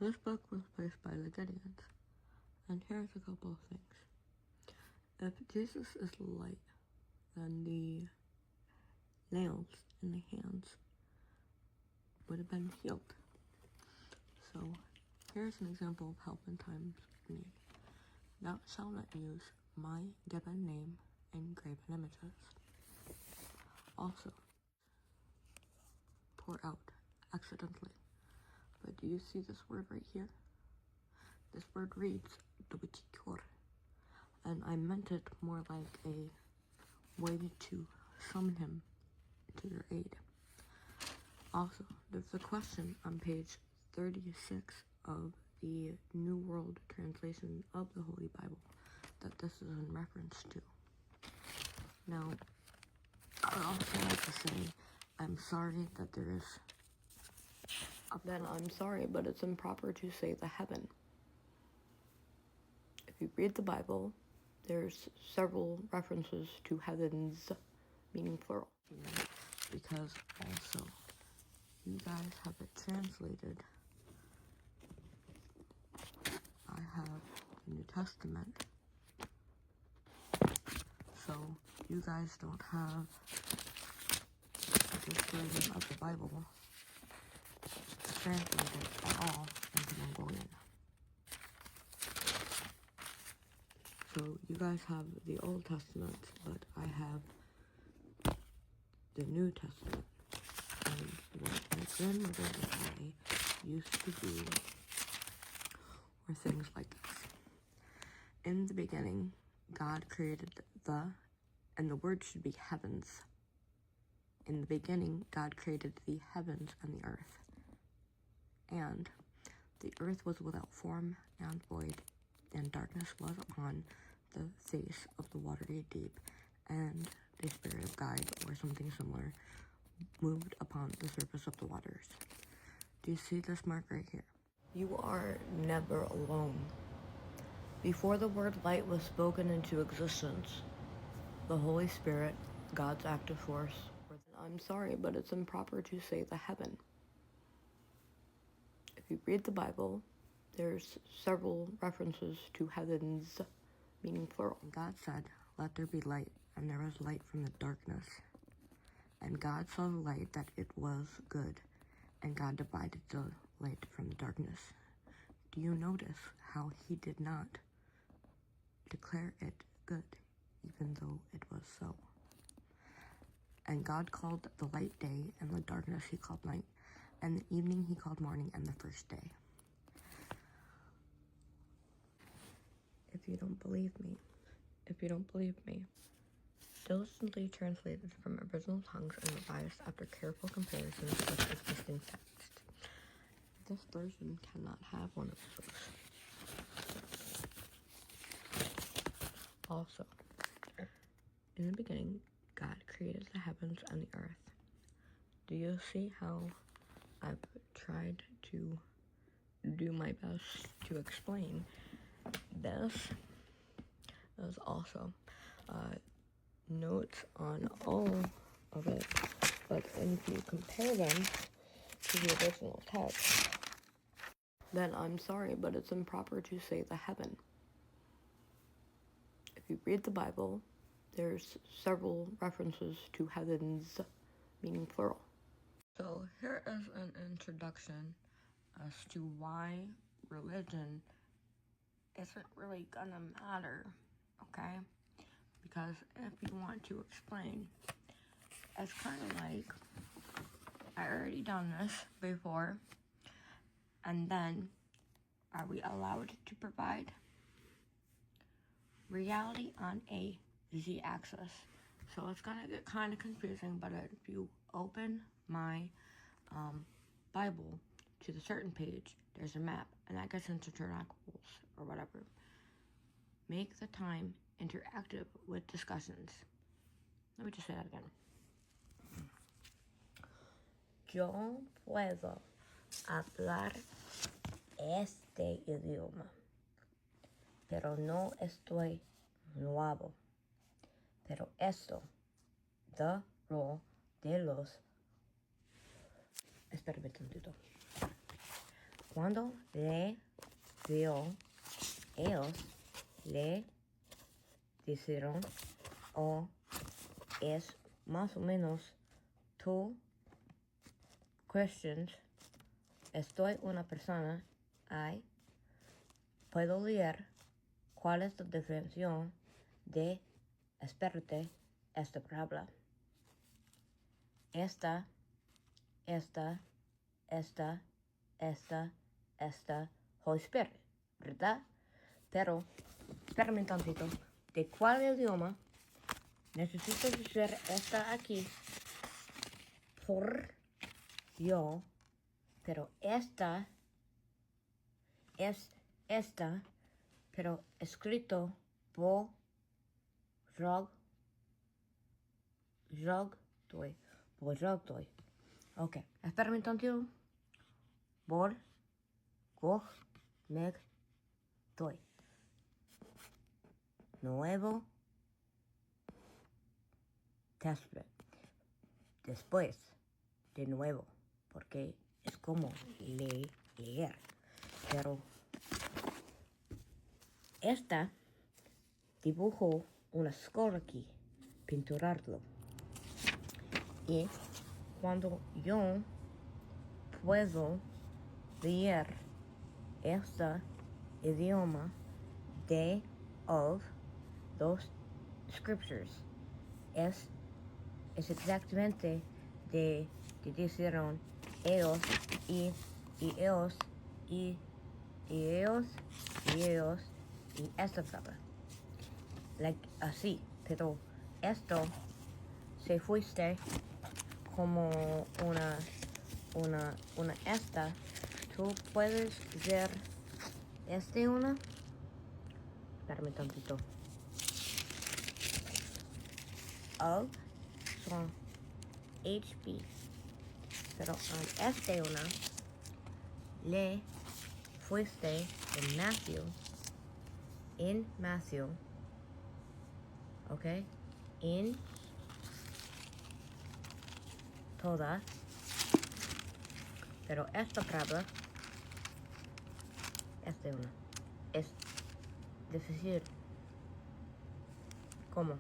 This book was placed by the Gideons, and here's a couple of things. If Jesus is light, then the nails in the hands would have been healed. So here's an example of help in times of need. Thou shalt not use my given name in graven images. Also, pour out accidentally. But do you see this word right here? This word reads "dubitikor," and I meant it more like a way to summon him to your aid. Also, there's a question on page 36 of the New World Translation of the Holy Bible that this is in reference to. Now, I would also like to say I'm sorry that there is. Then I'm sorry, but it's improper to say the heaven. If you read the Bible, there's several references to heavens, meaning plural. Because also, you guys have it translated. I have the New Testament. So, you guys don't have this version of the Bible translated at all into Mongolian. So, you guys have the Old Testament, but I have the New Testament. And what my grandmother and I used to do were things like this. In the beginning, God created and the word should be heavens. In the beginning, God created the heavens and the earth. And the earth was without form and void, and darkness was upon the face of the watery deep, and the Spirit of God, or something similar, moved upon the surface of the waters. Do you see this mark right here? You are never alone. Before the word light was spoken into existence, the Holy Spirit, God's active force, I'm sorry, but it's improper to say the heaven. If you read the Bible, there's several references to heavens, meaning plural. God said, "Let there be light," and there was light from the darkness. And God saw the light that it was good, and God divided the light from the darkness. Do you notice how he did not declare it good, even though it was so? And God called the light day, and the darkness he called night, and the evening he called morning, and the first day. If you don't believe me, diligently translated from original tongues and revised after careful comparisons with existing text. This version cannot have one of those. Also, in the beginning, God created the heavens and the earth. Do you see how I've tried to do my best to explain this? There's also notes on all of it, but if you compare them to the original text, then I'm sorry, but it's improper to say the heaven. If you read the Bible, there's several references to heavens, meaning plural. So here is an introduction as to why religion isn't really gonna matter, okay? Because if you want to explain, it's kind of like, I already done this before, and then are we allowed to provide reality on a z-axis? So it's gonna get kind of confusing, but if you open my Bible to the certain page, there's a map, and that gets into Ternacles or whatever. Make the time interactive with discussions. Let me just say that again. Yo puedo hablar este idioma, pero no estoy nuevo. Pero esto, the role de los... Espérame tantito. Cuando le vio, ellos le dijeron, oh, es más o menos tu questions. Estoy una persona, puedo leer cuál es la definición de espérate esta palabra. Esta, Holy Spirit, ¿verdad? Pero, espérame un tantito. ¿De cuál idioma necesito decir esta aquí? Por yo, pero esta es esta, pero escrito por doy. Ok, espérame un tantito. Por meg doy. Nuevo Testament. Después, de nuevo, porque es como leer. Pero esta dibujó una escuela aquí, pinturarlo. Y cuando yo puedo leer este idioma of los scriptures, es exactamente de dijeron ellos y ellos y esta palabra. Así, pero esto se fuiste como una esta. Tú puedes ver una. Espérame tantito. Of son HB. Pero una le fuiste en Matthew, ok, en todas, pero esta palabra, una, es difícil, ¿cómo?